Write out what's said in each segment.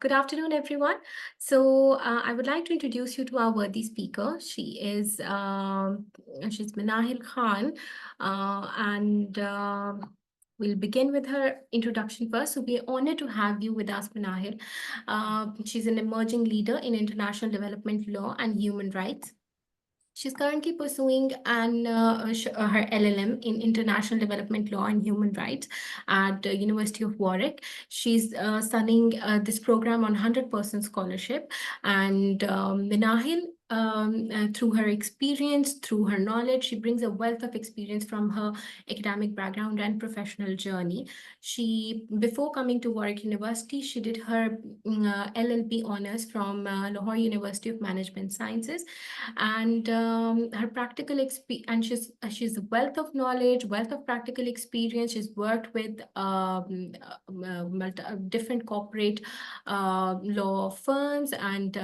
Good afternoon, everyone. So I would like to introduce you to our worthy speaker. She's Minahil Khan, and we'll begin with her introduction first. So we're honored to have you with us, Minahil. She's an emerging leader in international development law and human rights. She's currently pursuing her LL.M in International Development Law and Human Rights at the University of Warwick. She's studying this program on 100% scholarship. And Minahil, through her experience, through her knowledge, she brings a wealth of experience from her academic background and professional journey. Before coming to Warwick University, she did her LLB honors from Lahore University of Management Sciences, and her practical experience, and she's a wealth of knowledge, wealth of practical experience. She's worked with different corporate law firms, and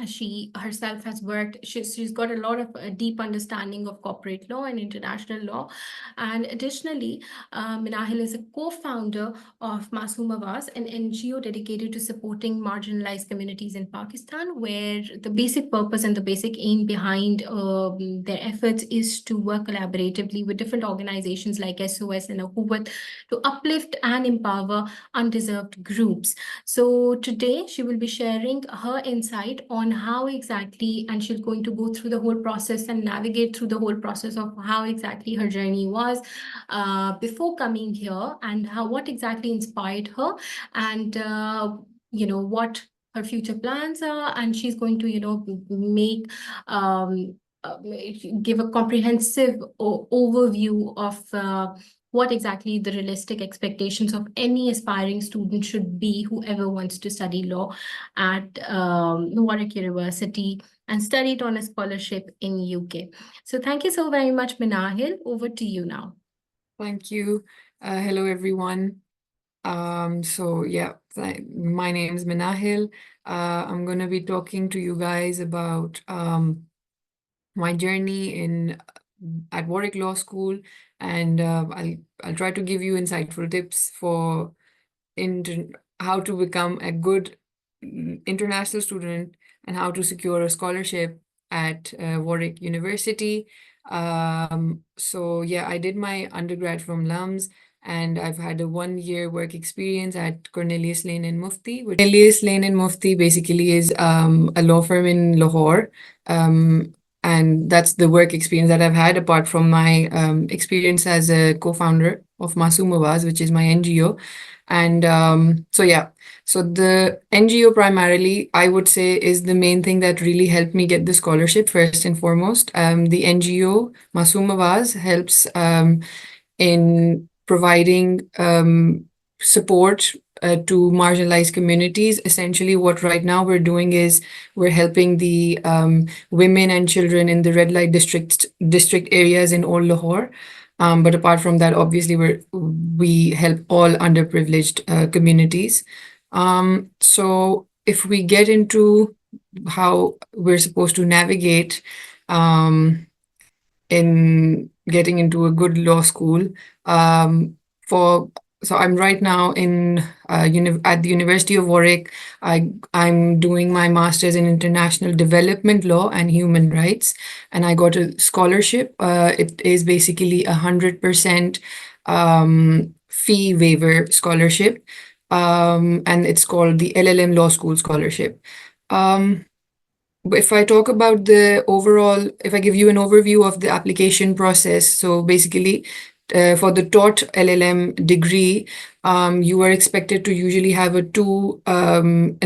she herself has worked, she's got a lot of deep understanding of corporate law and international law. And additionally, Minahil is a co-founder of Masoom Awaz, an NGO dedicated to supporting marginalized communities in Pakistan, where the basic purpose and the basic aim behind their efforts is to work collaboratively with different organizations like SOS and Akhuwat to uplift and empower undeserved groups. So today she will be sharing her insight on how exactly, and she's going to go through the whole process and navigate through the whole process of how exactly her journey was before coming here, and what exactly inspired her, and what her future plans are. And she's going to make give a comprehensive overview of what exactly the realistic expectations of any aspiring student should be, whoever wants to study law at Warwick University and studied on a scholarship in UK. So thank you so very much, Minahil. Over to you now. Thank you. Hello, everyone. My name is Minahil. I'm going to be talking to you guys about my journey at Warwick Law School, and I'll try to give you insightful tips for how to become a good international student and how to secure a scholarship at Warwick University. I did my undergrad from LUMS, and I've had a 1-year work experience at Cornelius Lane Mufti. Cornelius Lane Mufti basically is a law firm in Lahore. And that's the work experience that I've had, apart from my experience as a co-founder of Masoom Awaz, which is my NGO. And so the NGO primarily, I would say, is the main thing that really helped me get the scholarship first and foremost. The NGO, Masoom Awaz, helps in providing support to marginalized communities. Essentially, what right now we're doing is we're helping the women and children in the red light district areas in Old Lahore. But apart from that, obviously, we help all underprivileged communities. So if we get into how we're supposed to navigate in getting into a good law school, so I'm right now at the University of Warwick. I'm doing my master's in international development law and human rights, and I got a scholarship. It is basically 100% fee waiver scholarship, and it's called the LL.M Law School Scholarship. If I talk about if I give you an overview of the application process, so basically, for the taught LL.M degree, you are expected to usually have an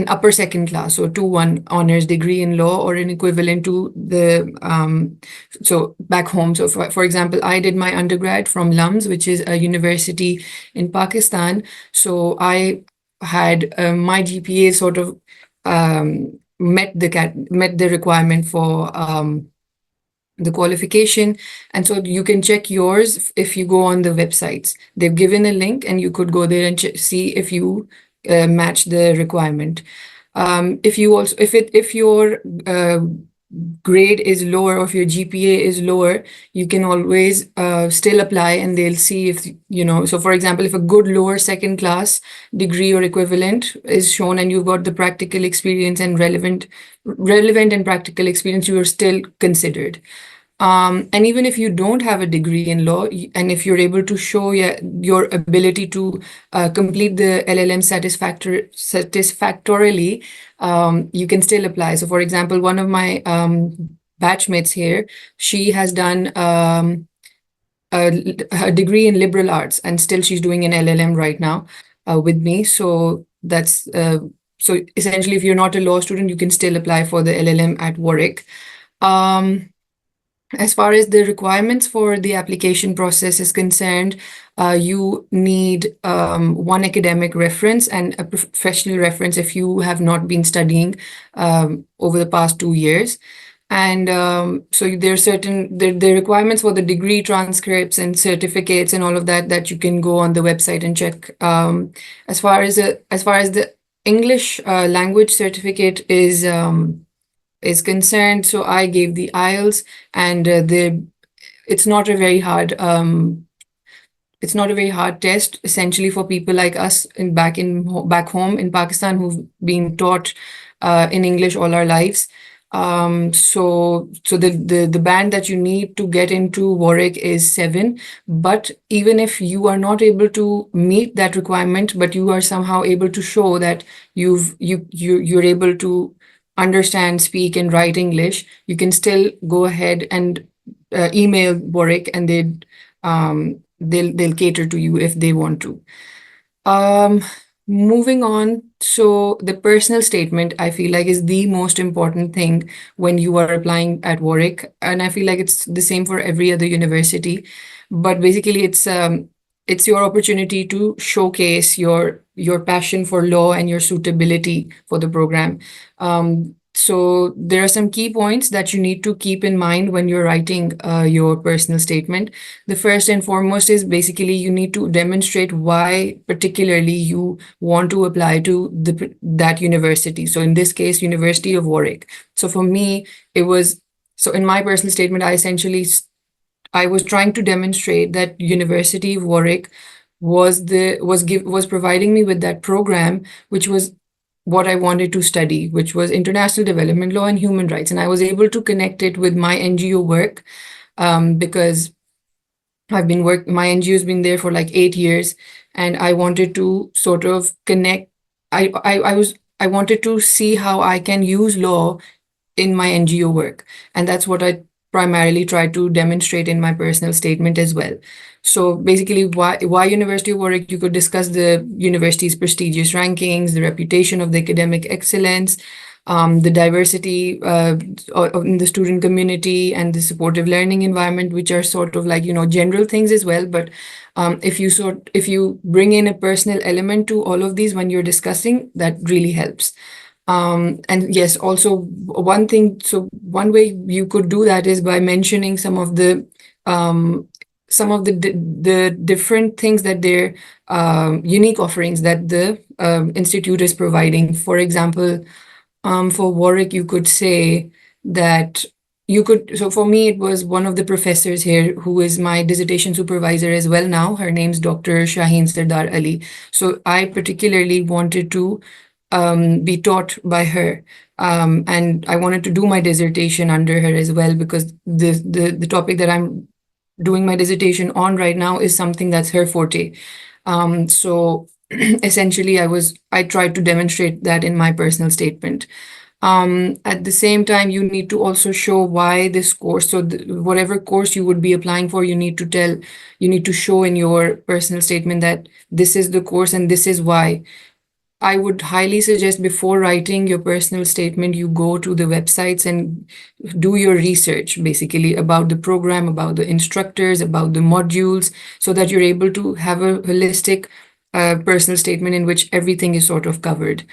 upper second class, so 2-1 honors degree in law, or an equivalent to so back home. So for example, I did my undergrad from LUMS, which is a university in Pakistan. So I had my GPA sort of met the requirement for the qualification. And so you can check yours if you go on the websites. They've given a link, and you could go there and see if you match the requirement. If your grade is lower or if your GPA is lower, you can always still apply, and they'll see if, so for example, if a good lower second class degree or equivalent is shown and you've got the practical experience and relevant and practical experience, you are still considered. And even if you don't have a degree in law, and if you're able to show your ability to complete the LLM satisfactorily, you can still apply. So, for example, one of my batchmates here, she has done a degree in liberal arts, and still she's doing an LLM right now with me. So that's so essentially, if you're not a law student, you can still apply for the LLM at Warwick. As far as the requirements for the application process is concerned, you need one academic reference and a professional reference if you have not been studying over the past 2 years. And so there are certain the requirements for the degree transcripts and certificates and all of that that you can go on the website and check. As far as the English language certificate is concerned, so I gave the IELTS, and it's not a very hard test, essentially, for people like us back home in Pakistan who've been taught in English all our lives. So the band that you need to get into Warwick is 7. But even if you are not able to meet that requirement, but you are somehow able to show that you're able to understand, speak, and write English, you can still go ahead and email Warwick, and they'll cater to you if they want to. Moving on, so the personal statement, I feel like, is the most important thing when you are applying at Warwick, and I feel like it's the same for every other university. But basically, it's your opportunity to showcase your passion for law and your suitability for the program. So there are some key points that you need to keep in mind when you're writing your personal statement. The first and foremost is basically you need to demonstrate why particularly you want to apply to that university. So in this case, University of Warwick. So for me, so in my personal statement, I was trying to demonstrate that University of Warwick was providing me with that program, which was what I wanted to study, which was international development law and human rights. And I was able to connect it with my NGO work because my NGO has been there for like 8 years, and I wanted to sort of connect. I wanted to see how I can use law in my NGO work. And that's what I primarily try to demonstrate in my personal statement as well. So basically, why University of Warwick? You could discuss the university's prestigious rankings, the reputation of the academic excellence, the diversity in the student community, and the supportive learning environment, which are sort of like, general things as well. But if you bring in a personal element to all of these when you're discussing, that really helps. And yes, also one way you could do that is by mentioning some of the different things that their unique offerings that the institute is providing. For example, for Warwick, you could say that so for me, it was one of the professors here who is my dissertation supervisor as well now. Her name's Dr. Shaheen Sardar Ali. So I particularly wanted to be taught by her. And I wanted to do my dissertation under her as well, because the topic that I'm doing my dissertation on right now is something that's her forte. So essentially, I tried to demonstrate that in my personal statement. At the same time, you need to also show why this course, so whatever course you would be applying for, you need to show in your personal statement that this is the course and this is why. I would highly suggest before writing your personal statement, you go to the websites and do your research basically about the program, about the instructors, about the modules, so that you're able to have a holistic personal statement in which everything is sort of covered.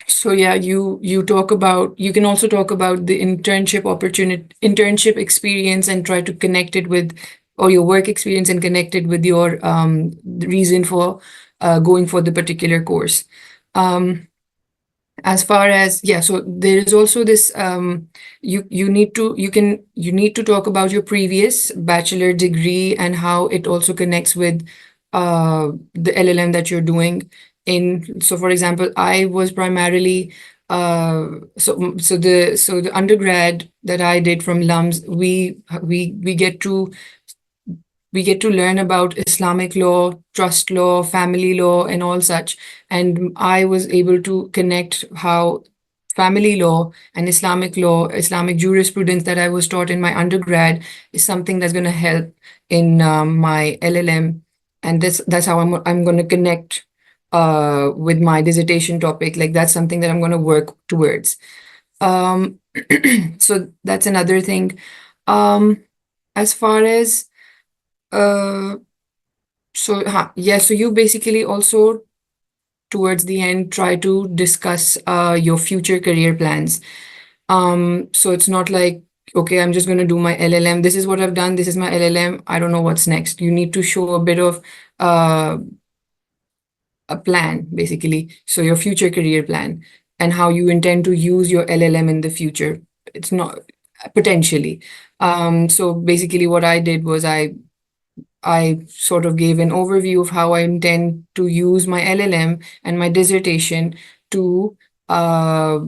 So yeah, you can also talk about the internship experience, and try to connect it with, or your work experience, and connect it with your reason for going for the particular course. As far as, yeah, so there is also this, you need to talk about your previous bachelor degree and how it also connects with the LLM that you're doing. In So for example, I was primarily so the undergrad that I did from LUMS, we get to learn about Islamic law, trust law, family law, and all such. And I was able to connect how family law and Islamic law, Islamic jurisprudence that I was taught in my undergrad is something that's going to help in my LLM. And that's how I'm going to connect with my dissertation topic. Like that's something that I'm going to work towards. Um, so that's another thing. Um, as far as uh, so you basically also towards the end try to discuss your future career plans. So it's not like, okay, I'm just going to do my LLM. This is what I've done. This is my LLM. I don't know what's next. You need to show a bit of uh, a plan, basically. So your future career plan and how you intend to use your LLM in the future. It's not potentially. So basically, what I did was I sort of gave an overview of how I intend to use my LLM and my dissertation to uh,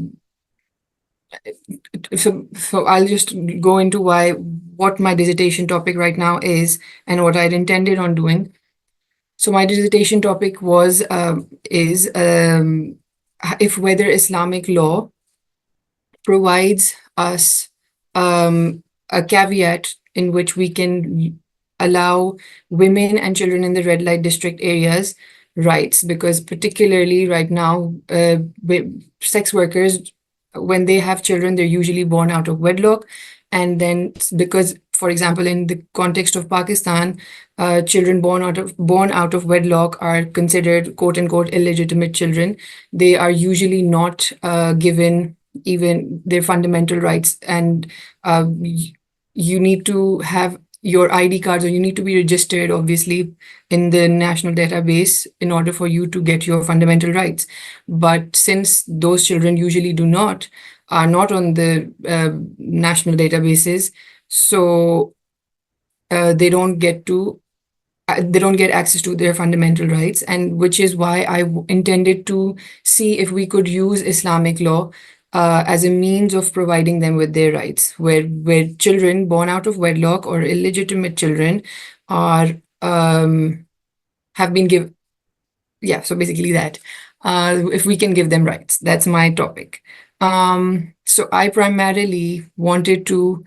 so I'll just go into what my dissertation topic right now is and what I'd intended on doing. So my dissertation topic was is if whether Islamic law provides us a caveat in which we can allow women and children in the red light district areas rights, because particularly right now, sex workers, when they have children, they're usually born out of wedlock. And then because, for example, in the context of Pakistan, children born out of wedlock are considered quote unquote illegitimate children. They are usually not given even their fundamental rights, and you need to have your ID cards, or you need to be registered, obviously, in the national database in order for you to get your fundamental rights. But since those children usually are not on the national databases, so they don't get access to their fundamental rights, and which is why intended to see if we could use Islamic law as a means of providing them with their rights, where children born out of wedlock or illegitimate children are have been given. Yeah, so basically that if we can give them rights, that's my topic. So I primarily wanted to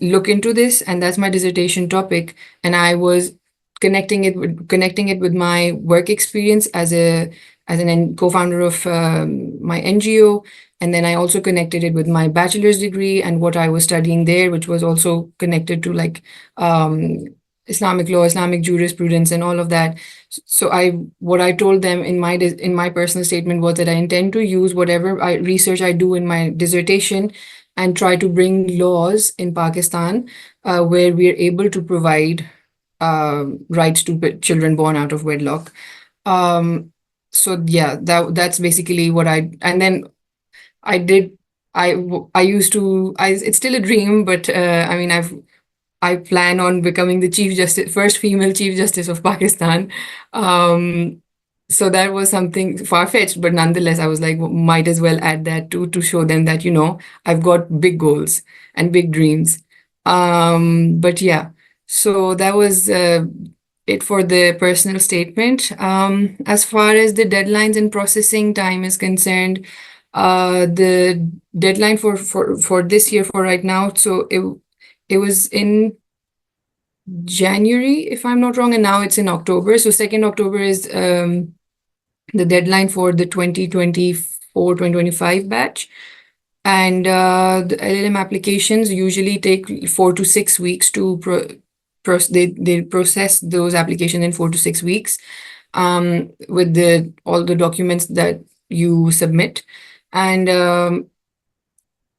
look into this, and that's my dissertation topic. And I was connecting it with my work experience as an co-founder of my NGO. And then I also connected it with my bachelor's degree and what I was studying there, which was also connected to like Islamic law, Islamic jurisprudence, and all of that. So what I told them in my personal statement was that I intend to use whatever research I do in my dissertation and try to bring laws in Pakistan where we are able to provide rights to children born out of wedlock. So yeah, that's basically what and then I did. I used to. It's still a dream, but I mean, I plan on becoming the first female chief justice of Pakistan. Um, so that was something far-fetched, but nonetheless, I was like, might as well add that too, to show them that, I've got big goals and big dreams. But yeah, so that was it for the personal statement. As far as the deadlines and processing time is concerned, the deadline for this year, for right now, so it was in January, if I'm not wrong, and now it's in October. So 2nd October is the deadline for the 2024-2025 batch. And the LLM applications usually take 4 to 6 weeks to they process those applications in 4 to 6 weeks with all the documents that you submit. And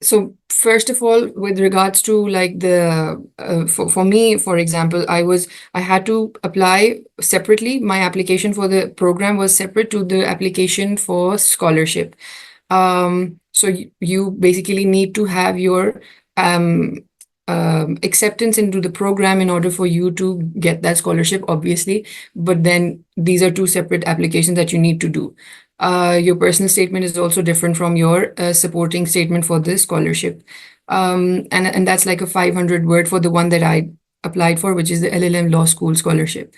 So first of all, with regards to like the for me, for example, I had to apply separately. My application for the program was separate to the application for scholarship. So you basically need to have your um, acceptance into the program in order for you to get that scholarship, obviously. But then these are two separate applications that you need to do. Your personal statement is also different from your supporting statement for the scholarship. And that's like a 500 word for the one that I applied for, which is the LLM Law School scholarship.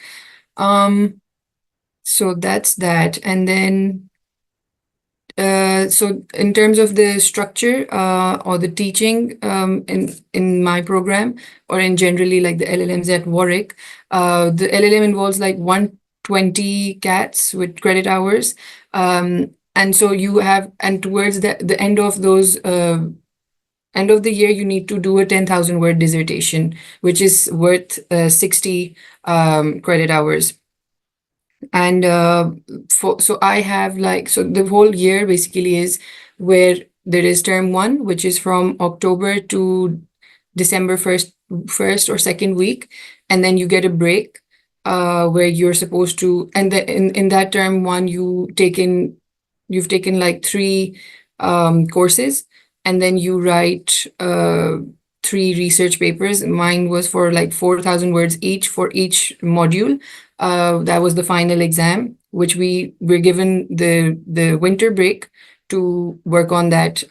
Um, so that's that. And then so in terms of the structure or the teaching in my program or in generally like the LLMs at Warwick, the LLM involves like 120 cats with credit hours. And so you have, and towards the end of those end of the year, you need to do a 10,000 word dissertation, which is worth 60 credit hours. And so I have like, so the whole year basically is where there is term one, which is from October to December first or second week, and then you get a break where you're supposed to, and in that term one you've taken like three courses, and then you write three research papers. Mine was for like 4,000 words each for each module. That was the final exam, which we were given the winter break to work on that,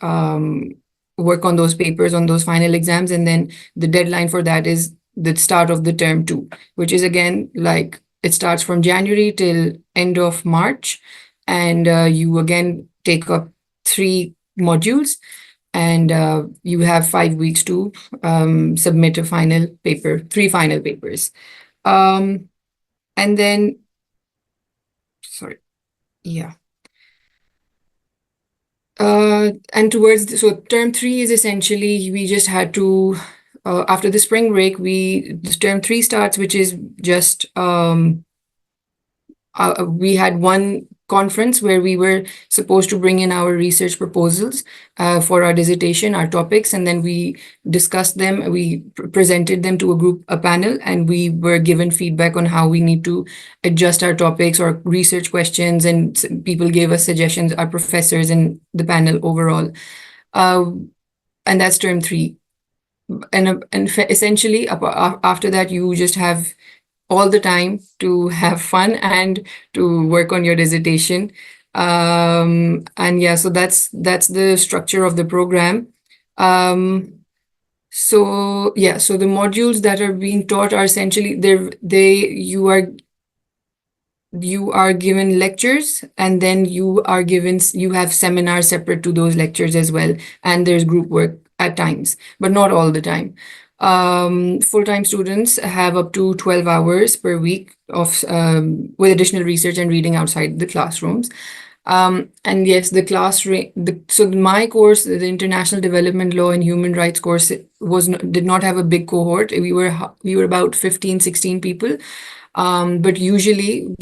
work on those papers, on those final exams, and then the deadline for that is the start of the term two, which is again like it starts from January till end of March, and you again take up three modules, and you have 5 weeks to submit a final paper, three final papers. And then, sorry, yeah. And so term three is essentially we just had to, after the spring break, this term three starts, which is just we had one conference where we were supposed to bring in our research proposals for our dissertation, our topics, and then we discussed them. We presented them to a panel, and we were given feedback on how we need to adjust our topics or research questions, and people gave us suggestions, our professors and the panel overall. And that's term three. And essentially, after that, you just have all the time to have fun and to work on your dissertation. And yeah, so that's the structure of the program. So yeah, so the modules that are being taught are essentially you are given lectures, and then you have seminars separate to those lectures as well, and there's group work at times, but not all the time. Full-time students have up to 12 hours per week of with additional research and reading outside the classrooms. And yes, so my course, the International Development Law and Human Rights course, did not have a big cohort. We were about 15, 16 people. But usually,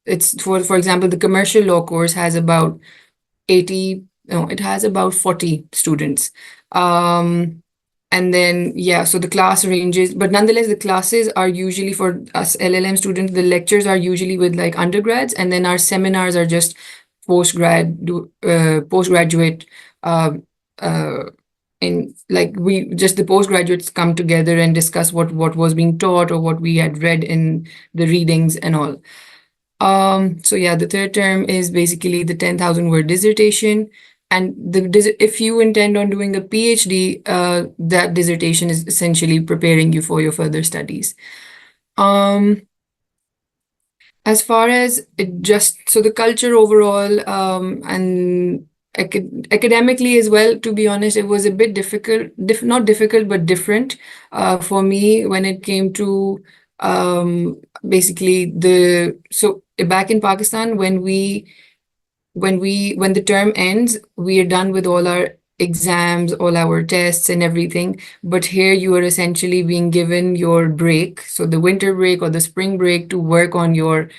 it's for example, the commercial law course has about 80, no, it has about 40 students. And then, yeah, so the class ranges, but nonetheless, the classes are usually for us LLM students, the lectures are usually with like undergrads, and then our seminars are just postgraduate uh, in like the postgraduates come together and discuss what was being taught or what we had read in the readings and all. So yeah, the third term is basically the 10,000 word dissertation. And if you intend on doing a PhD, that dissertation is essentially preparing you for your further studies. As far as so the culture overall, and academically as well, to be honest, it was a bit difficult, not difficult, but different for me when it came to basically so back in Pakistan, when the term ends, we are done with all our exams, all our tests and everything. But here you are essentially being given your break, so the winter break or the spring break, to work on your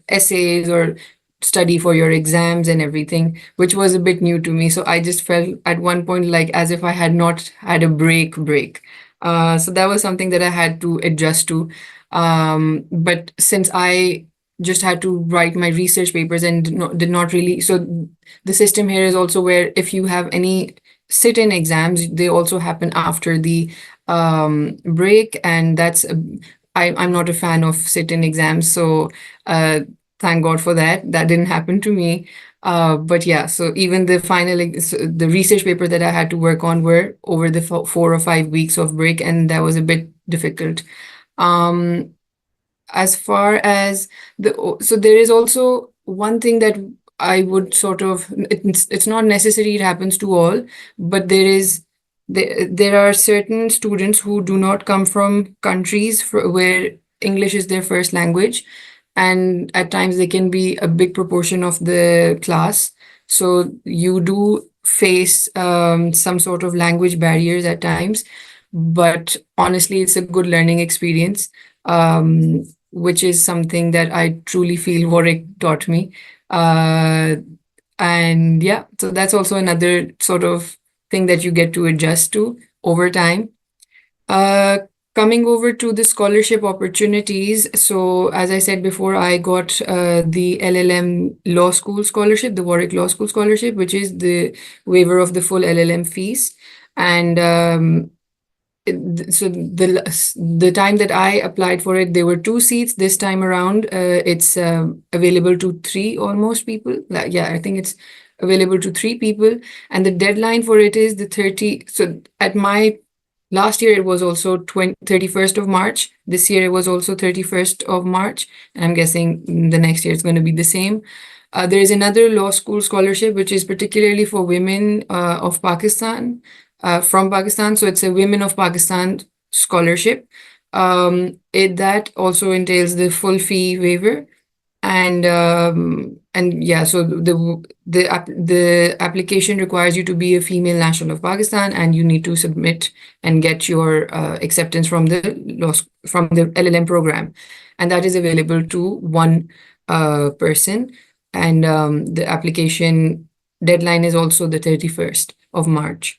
essays or study for your exams and everything, which was a bit new to me. So I just felt at one point like as if I had not had a break. So that was something that I had to adjust to. But since I just had to write my research papers and did not really, so the system here is also where if you have any sit-in exams, they also happen after the break, and I'm not a fan of sit-in exams, so uh, thank God for that. That didn't happen to me. But yeah, so even the research paper that I had to work on were over the 4 or 5 weeks of break, and that was a bit difficult. Um, as far as so there is also one thing that I would sort of, it's not necessary it happens to all, but there are certain students who do not come from countries where English is their first language, and at times they can be a big proportion of the class. So you do face some sort of language barriers at times, but honestly, it's a good learning experience, which is something that I truly feel Warwick taught me. Uh, and yeah, so that's also another sort of thing that you get to adjust to over time. Uh, Coming over to the scholarship opportunities. So, as I said before, I got the LLM Law School scholarship, the Warwick Law School scholarship, which is the waiver of the full LLM fees. And so the time that I applied for it, there were 2 seats. This time around, it's available to three almost people. Yeah, I think it's available to three people, and the deadline for it is the 30. So at my last year, it was also 31st of March. This year, it was also 31st of March, and I'm guessing the next year it's going to be the same. There is another law school scholarship, which is particularly for women of Pakistan, from Pakistan. So it's a Women of Pakistan scholarship. That also entails the full fee waiver, and yeah, so the application requires you to be a female national of Pakistan, and you need to submit and get your acceptance from the LLM program, and that is available to one person, and the application deadline is also the 31st of March.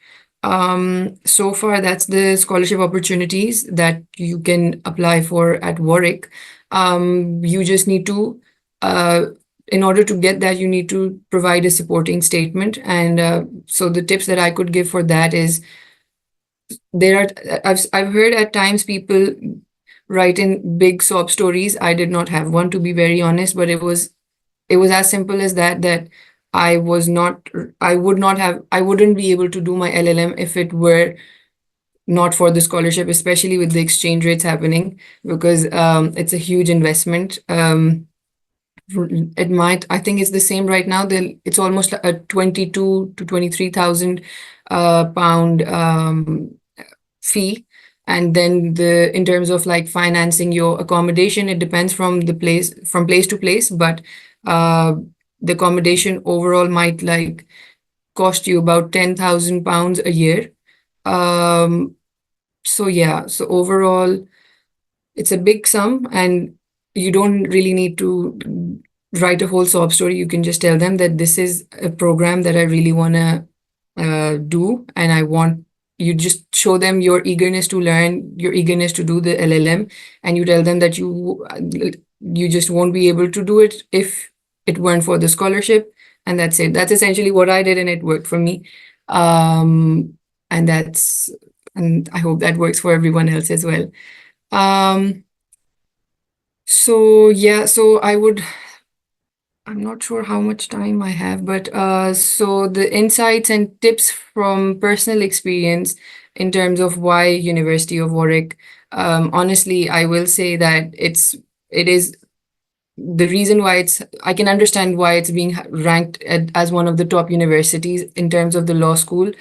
So far, that's the scholarship opportunities that you can apply for at Warwick. You just need to, uh, in order to get that, you need to provide a supporting statement. And so the tips that I could give for that is I've heard at times people write in big sob stories. I did not have one, to be very honest, but it was as simple as that I was not I wouldn't be able to do my LLM if it were not for the scholarship, especially with the exchange rates happening, because it's a huge investment. It might, I think it's the same right now. It's almost a 22 to 23,000 pound fee. And then in terms of like financing your accommodation, it depends from place to place, but uh, the accommodation overall might like cost you about 10,000 pounds a year. Um, so yeah, so overall, it's a big sum, and you don't really need to write a whole sob story. You can just tell them that this is a program that I really want to do, and I want you just show them your eagerness to learn, your eagerness to do the LLM, and you tell them that you just won't be able to do it if it weren't for the scholarship, and that's it. That's essentially what I did, and it worked for me. Um, and I hope that works for everyone else as well. Um, so yeah, I'm not sure how much time I have, but so the insights and tips from personal experience in terms of why University of Warwick, honestly, I will say that it is the reason why I can understand why it's being ranked as one of the top universities in terms of the law school.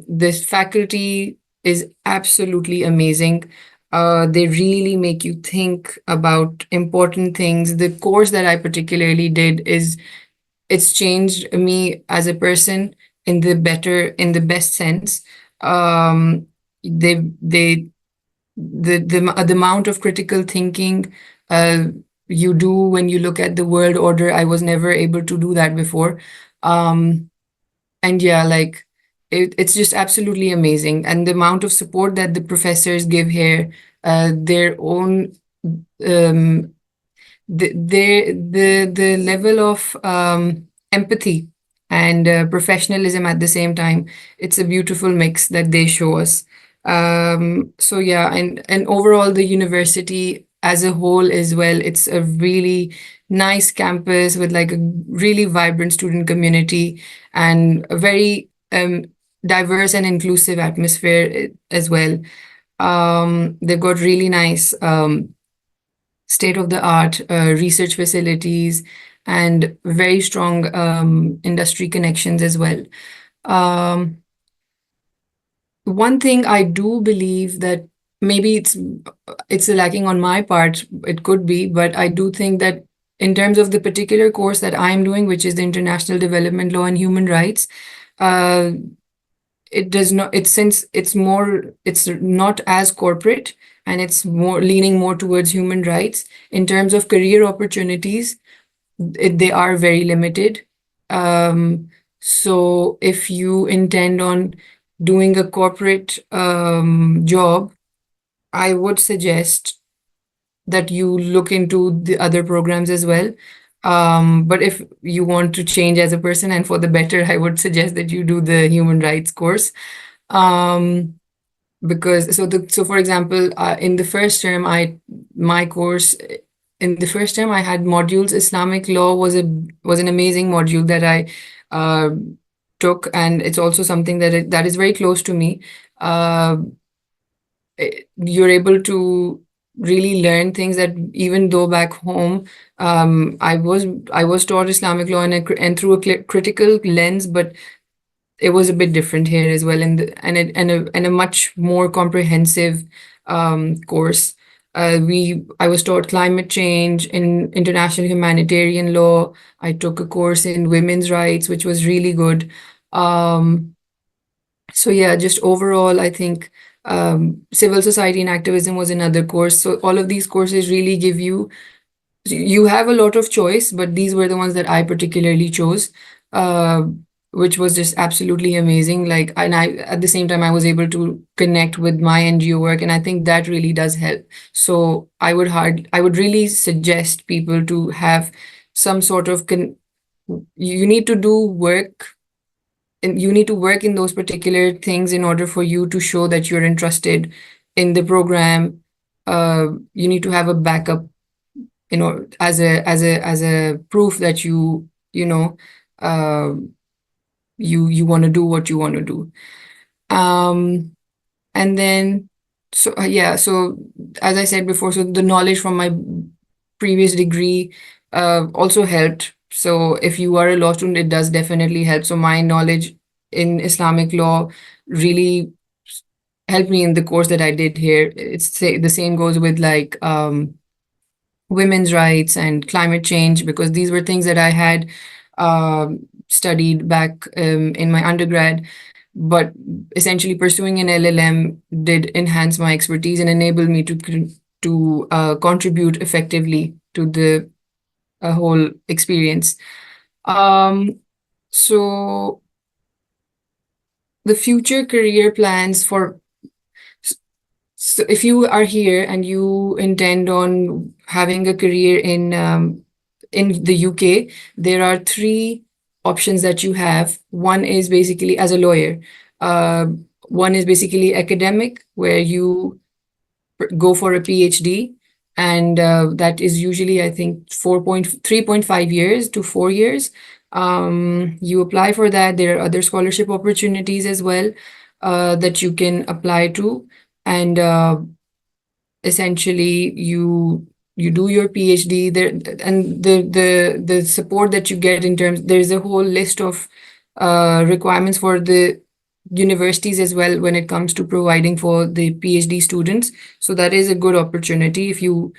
This faculty is absolutely amazing. They really make you think about important things. The course that I particularly did it's changed me as a person in the best sense. Um, they the amount of critical thinking, uh, you do when you look at the world order. I was never able to do that before. Um, and yeah, like it's just absolutely amazing. And the amount of support that the professors give here, their own um, the level of empathy and professionalism at the same time, it's a beautiful mix that they show us. So yeah, and overall the university as a whole as well, it's a really nice campus with like a really vibrant student community and a very diverse and inclusive atmosphere as well. They've got really nice state of the art research facilities and very strong industry connections as well. Um, One thing I do believe that maybe it's lacking on my part, it could be, but I do think that in terms of the particular course that I'm doing, which is the International Development Law and Human Rights, uh, it does not, it's since it's not as corporate and it's more leaning more towards human rights in terms of career opportunities. They are very limited. um, so if you intend on doing a corporate job, I would suggest that you look into the other programs as well. But if you want to change as a person and for the better, I would suggest that you do the human rights course. Um, because so for example, in the first term, my course in the first term I had modules. Islamic law was an amazing module that I uh, took, and it's also something that is very close to me. Uh, you're able to really learn things that even though back home I was taught Islamic law and through a critical lens, but it was a bit different here as well, and a much more comprehensive course. I was taught climate change in international humanitarian law. I took a course in women's rights, which was really good. Um, so yeah, just overall, I think civil society and activism was another course. So all of these courses really give you have a lot of choice, but these were the ones that I particularly chose, uh, which was just absolutely amazing. Like, and I at the same time I was able to connect with my NGO work, and I think that really does help. So I would really suggest people to have some sort of you need to do work and you need to work in those particular things in order for you to show that you're interested in the program. You need to have a backup, as a proof that you know uh, you want to do what you want to do. um and then yeah, so as I said before, so the knowledge from my previous degree also helped. So if you are a law student, it does definitely help. So my knowledge in Islamic law really helped me in the course that I did here. The same goes with like women's rights and climate change, because these were things that I had studied back in my undergrad. But essentially, pursuing an LLM did enhance my expertise and enable me to contribute effectively to the whole experience. Um, so the future career plans for So if you are here and you intend on having a career in the UK, there are three options that you have. One is basically as a lawyer. Uh, One is basically academic, where you go for a PhD, and that is usually, I think, 3.5 years to 4 years. You apply for that. There are other scholarship opportunities as well that you can apply to, and essentially you do your PhD there, and the support that you get in terms, there's a whole list of requirements for the universities as well when it comes to providing for the PhD students. So that is a good opportunity if you,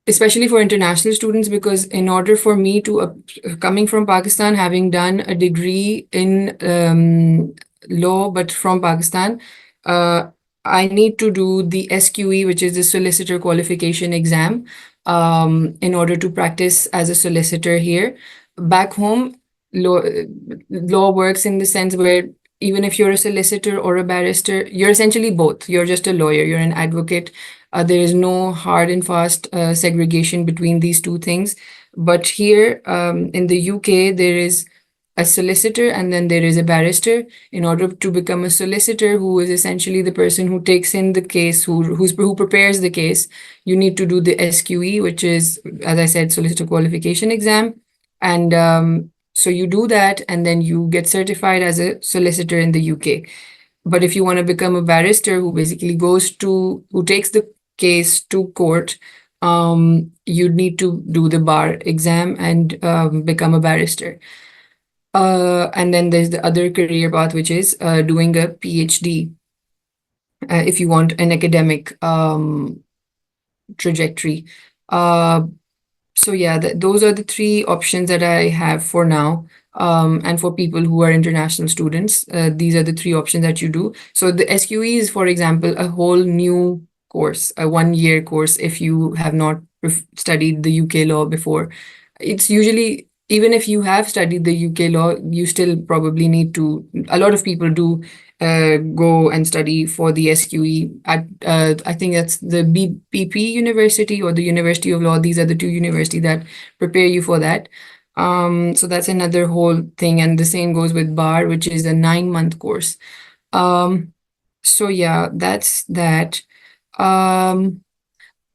especially for international students, because in order for me to coming from Pakistan, having done a degree in law but from Pakistan, uh, I need to do the SQE, which is the solicitor qualification exam, in order to practice as a solicitor here. Back home, law works in the sense where even if you're a solicitor or a barrister, you're essentially both. You're just a lawyer, you're an advocate. There is no hard and fast segregation between these two things. But here in the UK, there is a solicitor and then there is a barrister. In order to become a solicitor, who is essentially the person who takes in the case, who prepares the case, you need to do the SQE, which is, as I said, solicitor qualification exam. And so you do that and then you get certified as a solicitor in the UK. But if you want to become a barrister who basically who takes the case to court, you need to do the bar exam and become a barrister. And then there's the other career path, which is doing a PhD, if you want an academic trajectory. So yeah, those are the three options that I have for now. And for people who are international students, these are the three options that you do. So the SQE is, for example, a whole new course, a 1 year course if you have not studied the UK law before. It's usually, even if you have studied the UK law, you still probably need to, a lot of people do go and study for the SQE at, I think that's the BP University or the University of Law. These are the two universities that prepare you for that. So that's another whole thing. And the same goes with BAR, which is a 9-month course. So yeah, that's that.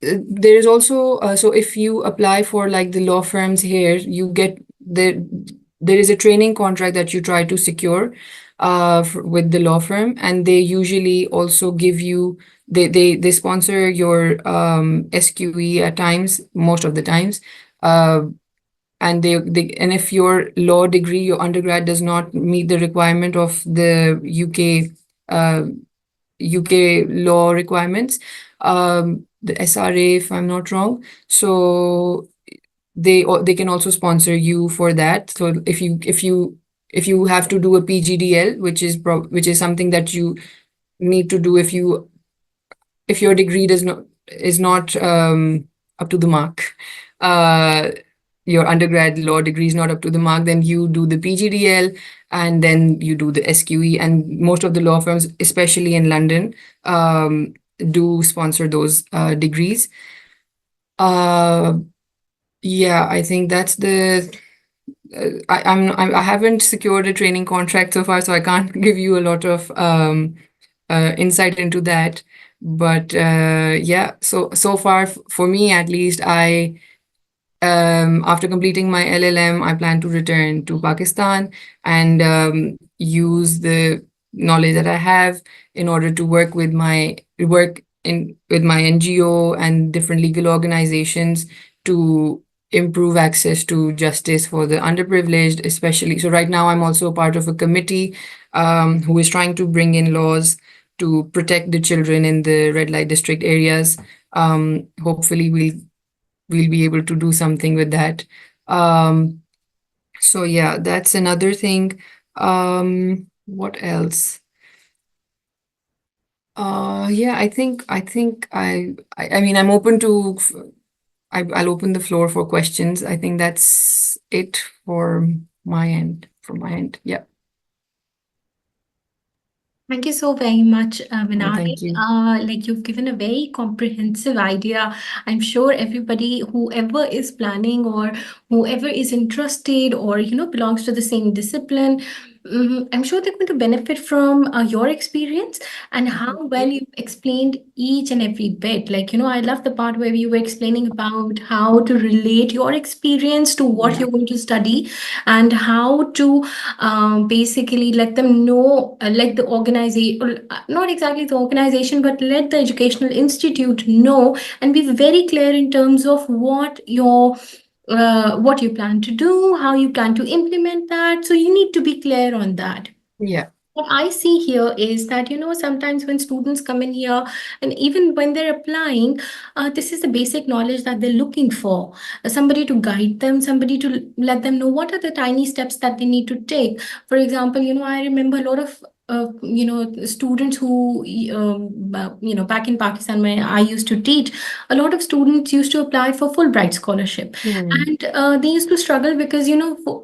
There is also so if you apply for like the law firms here, you get there is a training contract that you try to secure with the law firm, and they usually also give you they sponsor your SQE at times, most of the times. And and if your law degree, your undergrad does not meet the requirement of the UK law requirements, the SRA, if I'm not wrong. So they can also sponsor you for that. So if you have to do a PGDL, which is something that you need to do if your degree is not up to the mark. Your undergrad law degree is not up to the mark, then you do the PGDL and then you do the SQE. And most of the law firms, especially in London, do sponsor those degrees. Yeah, I think that's the. I haven't secured a training contract so far, so I can't give you a lot of insight into that. But yeah, so far for me at least, after completing my LLM, I plan to return to Pakistan and use the knowledge that I have in order to work with my NGO and different legal organizations to improve access to justice for the underprivileged, especially. So right now, I'm also a part of a committee who is trying to bring in laws to protect the children in the red light district areas. Hopefully, we'll be able to do something with that. So yeah, that's another thing. What else? Yeah, I mean, I'm open to. I'll open the floor for questions. I think that's it for my end. From my end, yeah. Thank you so very much, No, Minahil. thank you. Like you've given a very comprehensive idea. I'm sure everybody, whoever is planning or whoever is interested or belongs to the same discipline, I'm sure they're going to benefit from your experience and how well you explained each and every bit. Like I love the part where you were explaining about how to relate your experience to what Yeah. you're going to study and how to basically let them know, let the organization, not exactly the organization, but let the educational institute know and be very clear in terms of what you plan to do, how you plan to implement that. So you need to be clear on that. Yeah. What I see here is that, sometimes when students come in here and even when they're applying, this is the basic knowledge that they're looking for. Somebody to guide them, somebody to let them know what are the tiny steps that they need to take. For example, I remember a lot of students who, back in Pakistan where I used to teach, a lot of students used to apply for Fulbright scholarship. Hmm. And they used to struggle because,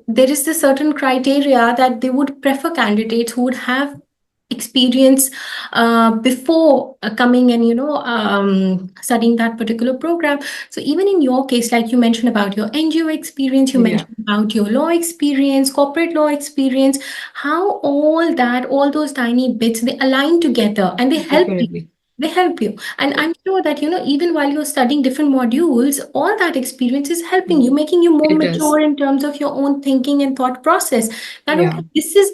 there is this certain criteria that they would prefer candidates who would have experience before coming and studying that particular program. So even in your case, like you mentioned about your NGO experience, you Yeah, mentioned about your law experience, corporate law experience, how all those tiny bits, they align together and they help you. definitely. They help you. And Yeah. I'm sure that, even while you're studying different modules, all that experience is helping you, making you more It does. mature in terms of your own thinking and thought process. That, Yeah. okay, this is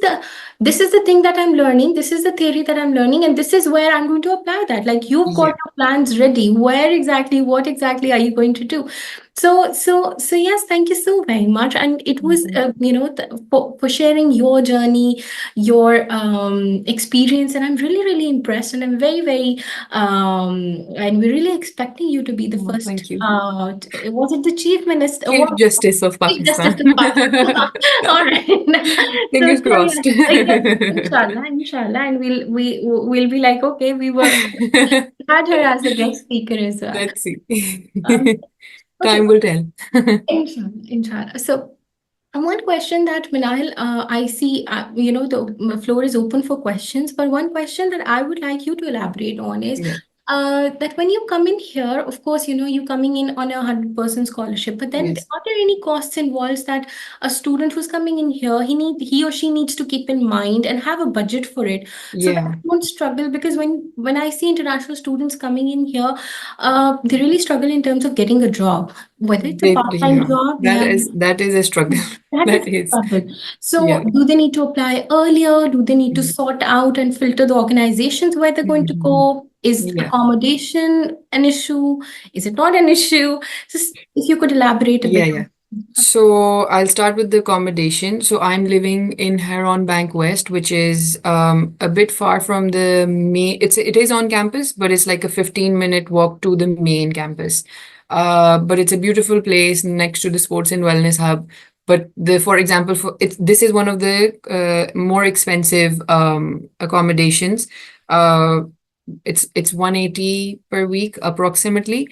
the thing that I'm learning, this is the theory that I'm learning, and this is where I'm going to apply that. Like, you've got Yeah. your plans ready. What exactly are you going to do? So yes, thank you so very much. And it was, Mhm. for sharing your journey, your experience, and I'm really, really impressed, and I'm very, very, and we're really expecting you to be the Oh, first, thank you. was it the chief minister? Chief What? Justice of Chief Justice Pakistan. of Pakistan. All right. So, Fingers so yes, crossed. yes, inshallah, inshallah, and we'll be like, okay, we had her as a guest speaker as well. Let's see. Um, okay, Time will tell. inshallah, inshallah. So, one question that, Minahil, I see, the floor is open for questions, but one question that I would like you to elaborate on is Yeah. that when you come in here, of course, you're coming in on 100% scholarship, but then Yes. are there any costs involved that a student who's coming in here, he or she needs to keep in mind and have a budget for it, so that Yeah. they won't struggle? Because when I see international students coming in here, they really struggle in terms of getting a job, whether it's a part-time Yeah. job, That yeah. is that is a struggle. That is That the is. struggle. So, Yeah. do they need to apply earlier? Do they need to Mhm. sort out and filter the organizations where they're going to Mhm. go? Is Yeah. accommodation an issue? Is it not an issue? Just if you could elaborate a Yeah, bit yeah. on. So I'll start with the accommodation. So I'm living in Heron Bank West, which is a bit far from the main. It is on campus, but it's like a 15-minute walk to the main campus. But it's a beautiful place next to the sports and wellness hub. But for example, this is one of the more expensive accommodations. Uh, it's 180 per week approximately.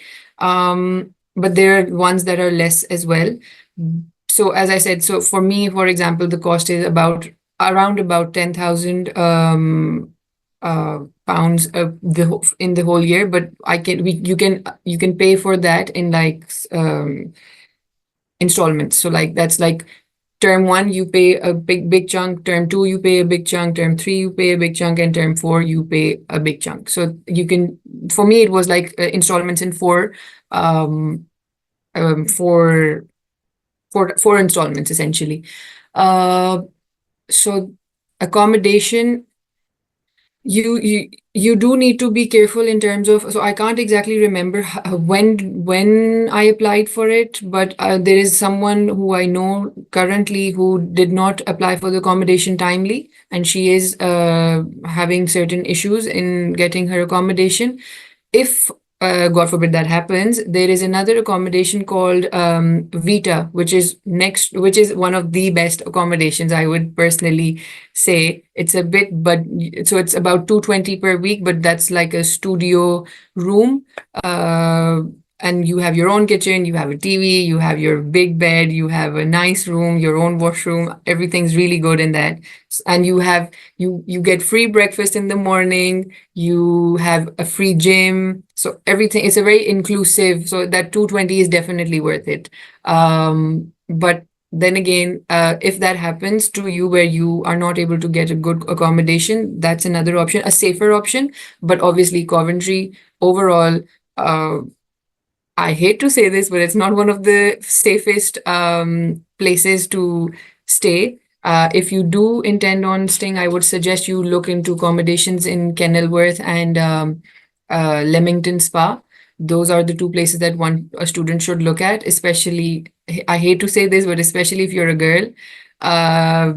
But there are ones that are less as well. So as I said, so for me, for example, the cost is around about 10,000 pounds in the whole year. But you can pay for that in like installments. So like that's like term one, you pay a big chunk. Term two, you pay a big chunk. Term three, you pay a big chunk, and term four, you pay a big chunk. So you can, for me, it was like installments in um, four four installments essentially. Uh, so accommodation, you do need to be careful in terms of, so I can't exactly remember when I applied for it, but there is someone who I know currently who did not apply for the accommodation timely, and she is having certain issues in getting her accommodation. If God forbid that happens, there is another accommodation called Vita, which is one of the best accommodations, I would personally say. It's a bit, but so it's about 220 per week, but that's like a studio room. Uh, and you have your own kitchen, you have a TV, you have your big bed, you have a nice room, your own washroom. Everything's really good in that. And you get free breakfast in the morning, you have a free gym, so everything, it's a very inclusive, so that 220 is definitely worth it. But then again, if that happens to you where you are not able to get a good accommodation, that's another option, a safer option. But obviously Coventry overall, uh, I hate to say this, but it's not one of the safest places to stay. If you do intend on staying, I would suggest you look into accommodations in Kenilworth and Leamington Spa. Those are the two places that a student should look at, especially, I hate to say this, but especially if you're a girl,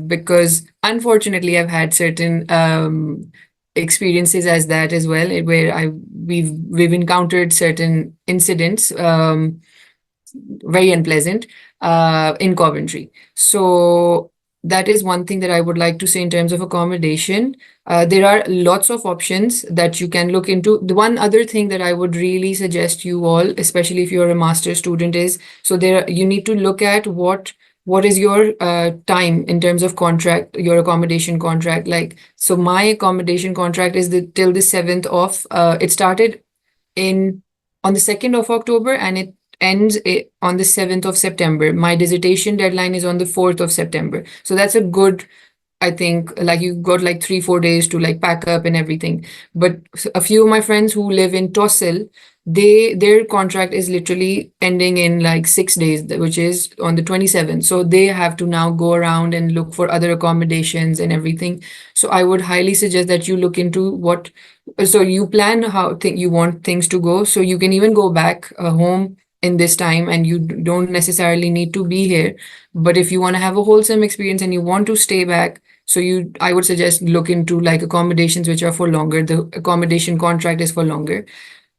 because unfortunately I've had certain experiences as that as well, where we've encountered certain incidents, very unpleasant, in Coventry. So that is one thing that I would like to say in terms of accommodation. There are lots of options that you can look into. The one other thing that I would really suggest you all, especially if you're a master's student, is so there you need to look at what is your time in terms of contract, your accommodation contract. Like, so my accommodation contract is till the 7th of, it started in on the 2nd of October and it ends on the 7th of September. My dissertation deadline is on the 4th of September. So that's a good, I think, like you got like 3-4 days to like pack up and everything. But a few of my friends who live in Tossil, their contract is literally ending in like 6 days, which is on the 27th. So they have to now go around and look for other accommodations and everything. So I would highly suggest that you look into what, so you plan how you want things to go. So you can even go back home in this time and you don't necessarily need to be here. But if you want to have a wholesome experience and you want to stay back, so I would suggest look into like accommodations which are for longer. The accommodation contract is for longer,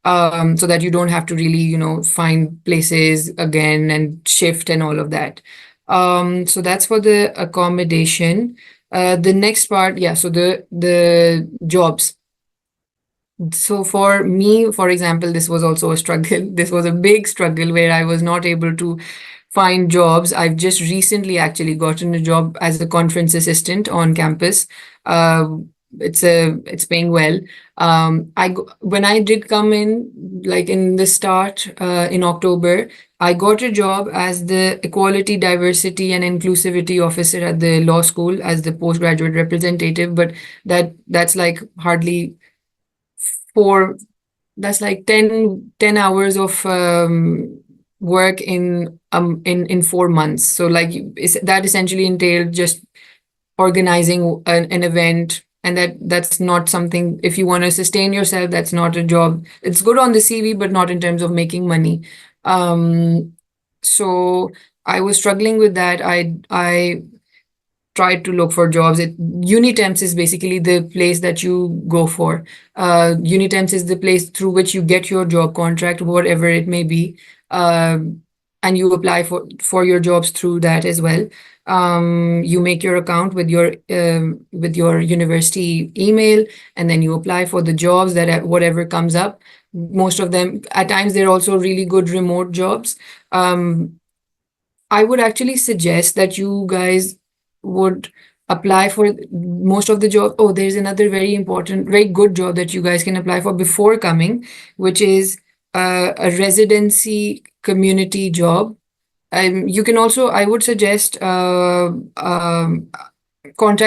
so that you don't have to really, find places again and shift and all of that. So that's for the accommodation. The next part, yeah, so the jobs. So for me, for example, this was also a struggle. This was a big struggle where I was not able to find jobs. I've just recently actually gotten a job as a conference assistant on campus. Uh, it's paying well. When I did come in, like in the start in October, I got a job as the Equality, Diversity, and Inclusivity Officer at the law school as the postgraduate representative. But that's like hardly four, that's like 10 hours of work in 4 months. So like that essentially entailed just organizing an event, and that's not something, if you want to sustain yourself, that's not a job. It's good on the CV but not in terms of making money. So I was struggling with that. I tried to look for jobs. Unitemps is basically the place that you go for. Unitemps is the place through which you get your job contract, whatever it may be, and you apply for your jobs through that as well. You make your account with your university email, and then you apply for the jobs that whatever comes up. Most of them, at times, they're also really good remote jobs. I would actually suggest that you guys would apply for most of the job. Oh, there's another very important, very good job that you guys can apply for before coming, which is a residency community job. You can also, I would suggest, contact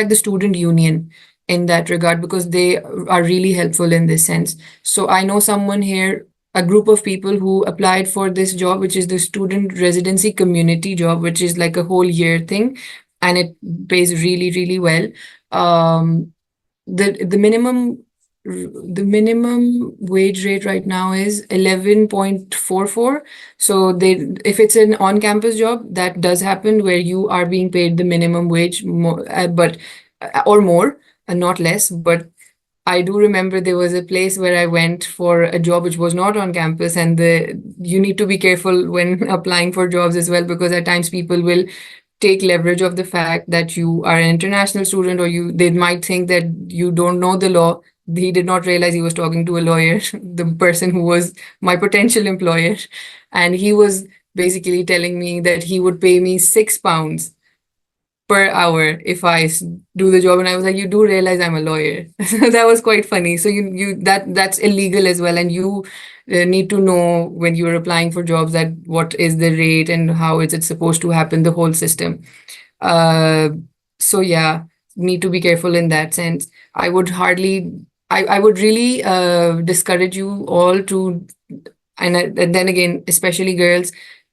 the student union in that regard because they are really helpful in this sense. So I know someone here, a group of people who applied for this job, which is the student residency community job, which is like a whole year thing, and it pays really, really well. Um, the minimum wage rate right now is 11.44. So if it's an on-campus job, that does happen where you are being paid the minimum wage more, but or more and not less. But I do remember there was a place where I went for a job which was not on campus, and you need to be careful when applying for jobs as well, because at times people will take leverage of the fact that you are an international student, or they might think that you don't know the law. He did not realize he was talking to a lawyer, the person who was my potential employer, and he was basically telling me that he would pay me £6 per hour if I do the job. And I was like, you do realize I'm a lawyer. That was quite funny. So that's illegal as well. And you need to know when you're applying for jobs that what is the rate and how is it supposed to happen, the whole system. Uh, so yeah, need to be careful in that sense. I would really discourage you all to, and then again, especially girls,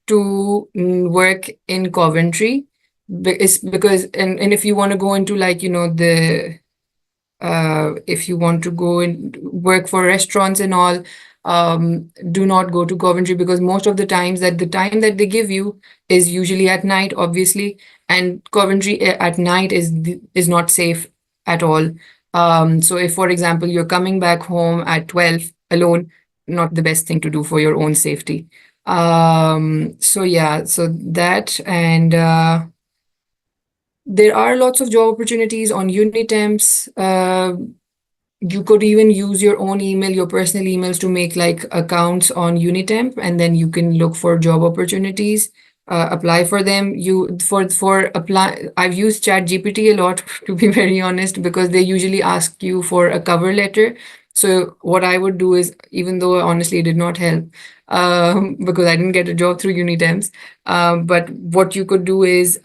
to work in Coventry. It's because, and if you want to go into like, if you want to go and work for restaurants and all, do not go to Coventry, because most of the times the time that they give you is usually at night, obviously, and Coventry at night is not safe at all. So if, for example, you're coming back home at 12 alone, not the best thing to do for your own safety. So yeah, so that, and There are lots of job opportunities on Unitemps. You could even use your own email, your personal emails, to make like accounts on Unitemp, and then you can look for job opportunities, apply for them. For apply, I've used ChatGPT a lot to be very honest, because they usually ask you for a cover letter. So what I would do is, even though honestly it did not help, because I didn't get a job through Unitemps, but what you could do is,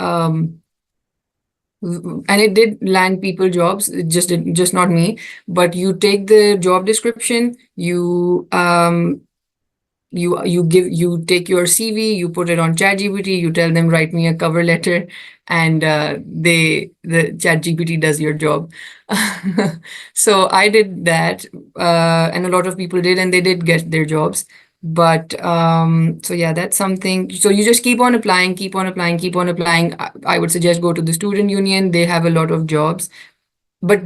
and it did land people jobs, it just not me. But you take the job description, you take your CV, you put it on ChatGPT, you tell them write me a cover letter, and the ChatGPT does your job. So I did that, and a lot of people did, and they did get their jobs. But so yeah, that's something. So you just keep on applying, keep on applying, keep on applying. I would suggest go to the student union. They have a lot of jobs, but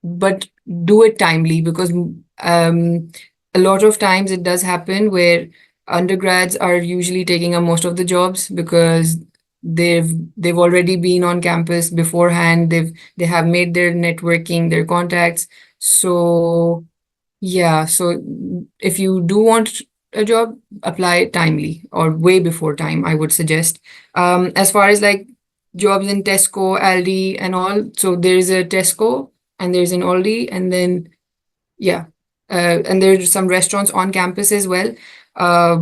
but do it timely, because a lot of times it does happen where undergrads are usually taking up most of the jobs, because they've already been on campus beforehand. They have made their networking, their contacts. So yeah, so if you do want a job, apply timely or way before time, I would suggest. As far as like jobs in Tesco, Aldi, and all, so there's a Tesco and there's an Aldi, and then yeah, and there's some restaurants on campus as well. Uh,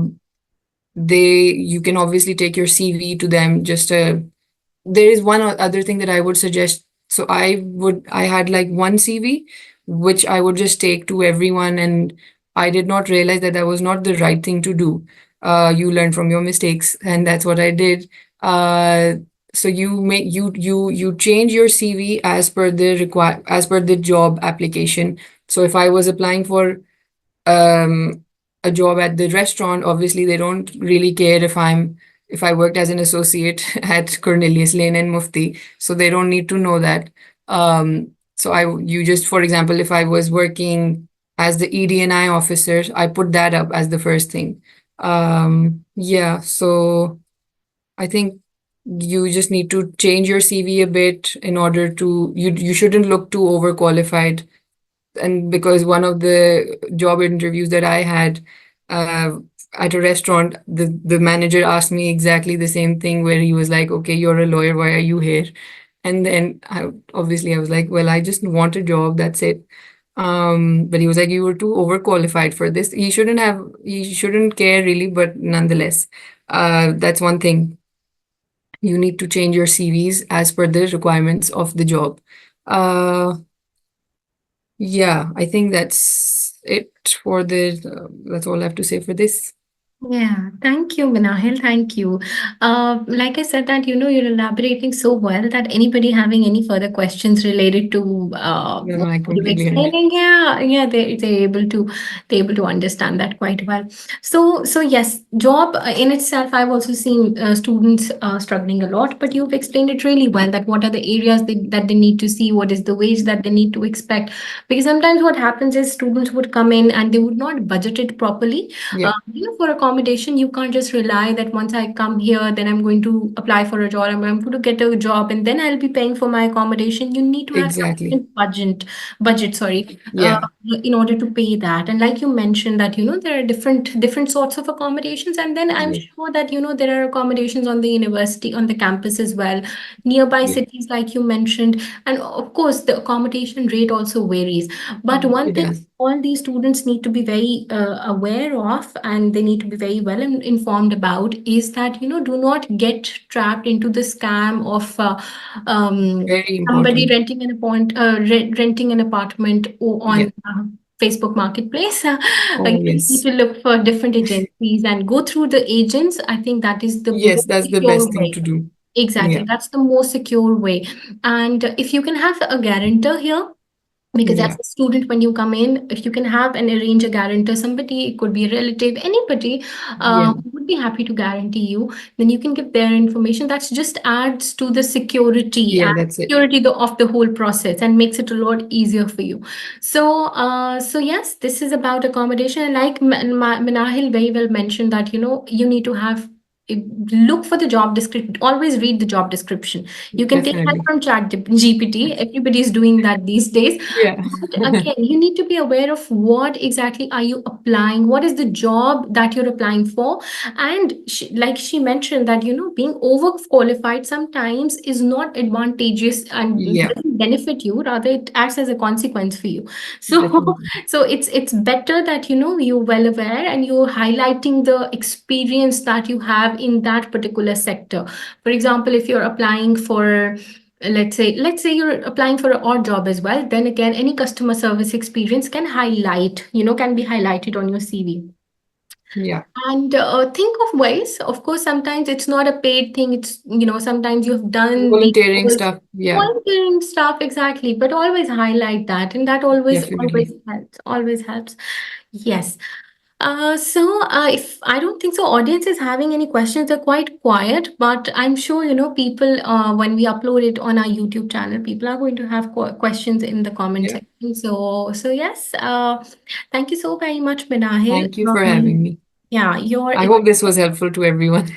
you can obviously take your CV to them. There is one other thing that I would suggest. So I had like one CV, which I would just take to everyone, and I did not realize that that was not the right thing to do. You learn from your mistakes, and that's what I did. Uh, so you change your CV as per the job application. So if I was applying for um, a job at the restaurant, obviously they don't really care if I worked as an associate at Cornelius Lane and Mufti, so they don't need to know that. So you just, for example, if I was working as the ED&I officer, I put that up as the first thing. Yeah, so I think you just need to change your CV a bit in order to you shouldn't look too overqualified. And because one of the job interviews that I had uh, at a restaurant, the manager asked me exactly the same thing, where he was like, "Okay, you're a lawyer. Why are you here?" And then I was like, "Well, I just want a job. That's it." But he was like, "You were too overqualified for this." He shouldn't care really, but nonetheless, that's one thing. You need to change your CVs as per the requirements of the job. Uh, yeah, I think that's it for that's all I have to say for this. Yeah, thank you, Minahil. Thank you. Like I said, that you're elaborating so well that anybody having any further questions related to No, no, what I you're completely understand. explaining, yeah, they're able to understand that quite well. So yes, job in itself, I've also seen students struggling a lot, but you've explained it really well. That what are the areas that they need to see, what is the wage that they need to expect, because sometimes what happens is students would come in and they would not budget it properly. Yeah, For accommodation, you can't just rely that once I come here, then I'm going to apply for a job, I'm going to get a job, and then I'll be paying for my accommodation. You need to have exactly. sufficient budget, sorry, uh, Yeah, in order to pay that. And like you mentioned that, there are different sorts of accommodations, and then I'm yes, sure that, there are accommodations on the university, on the campus as well, nearby yeah, cities, like you mentioned. And of course, the accommodation rate also varies. But one it thing does. all these students need to be very aware of, and they need to be very well informed about, is that do not get trapped into the scam of um, Very somebody important. renting an apartment Yeah. on Facebook Marketplace. Oh, You need yes. to look for different agencies and go through the agents. I think that is the Yes, most that's the secure best thing way. to do. Exactly, Yeah, that's the most secure way. And if you can have a guarantor here, because as yeah, a student, when you come in, if you can have and arrange a guarantor, somebody, it could be a relative, anybody, yeah, who would be happy to guarantee you, then you can give their information. That just adds to the security yeah, and that's it. security of the whole process, and makes it a lot easier for you. So yes, this is about accommodation. And like Minahil very well mentioned that, you need to have look for the job description. Always read the job description. You can take that Definitely. from Chat GPT. Everybody is doing that these days. Yeah. But again, you need to be aware of what exactly are you applying, what is the job that you're applying for. And like she mentioned that, being overqualified sometimes is not advantageous and Yeah, doesn't benefit you, rather it acts as a consequence for you. So definitely. so it's better that you're well aware and you're highlighting the experience that you have in that particular sector. For example, if you're applying for, let's say you're applying for an odd job as well, then again any customer service experience can be highlighted on your CV. Yeah. And think of ways. Of course, sometimes it's not a paid thing. It's, sometimes you've done the Volunteering stuff. Yeah, volunteering stuff, exactly. But always highlight that, and that always definitely. helps. Always helps. Yes. If I don't think so, audience is having any questions. They're quite quiet, but I'm sure people. When we upload it on our YouTube channel, people are going to have questions in the comment Yeah. section. So yes. Thank you so very much, Minahil. Thank you for having me. Yeah, I hope this was helpful to everyone.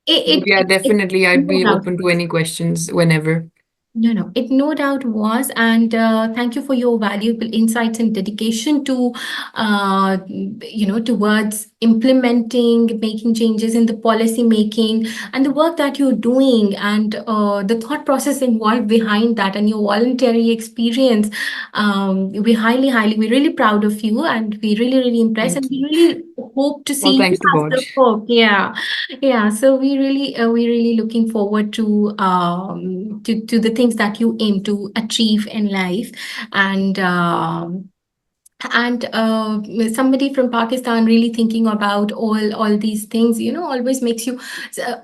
But yeah, it definitely, I'd no be doubt. open to any questions whenever. No, it no doubt was. And thank you for your valuable insights and dedication to, towards implementing, making changes in the policy making and the work that you're doing and the thought process involved behind that and your voluntary experience. We're really proud of you and we really, really impressed and Thank we you. really hope to All see you thanks to as God. the hope. Yeah. Yeah, so we really looking forward to the things that you aim to achieve in life, and somebody from Pakistan really thinking about all these things, always makes you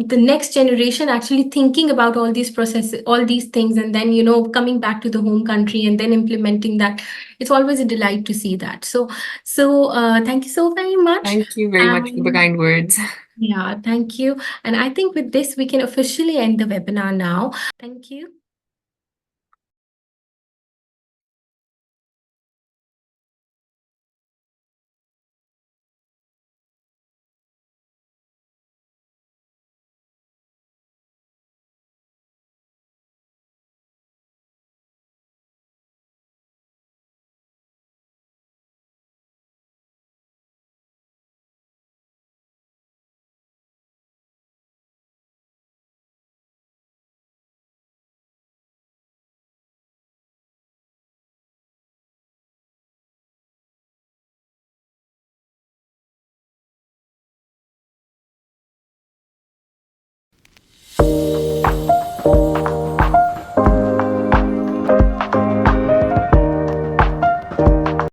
the next generation actually thinking about all these processes, all these things, and then coming back to the home country and then implementing that. It's always a delight to see that. Thank you so very much. Thank you very much for the And kind words. yeah, thank you. And I think with this, we can officially end the webinar now. Thank you.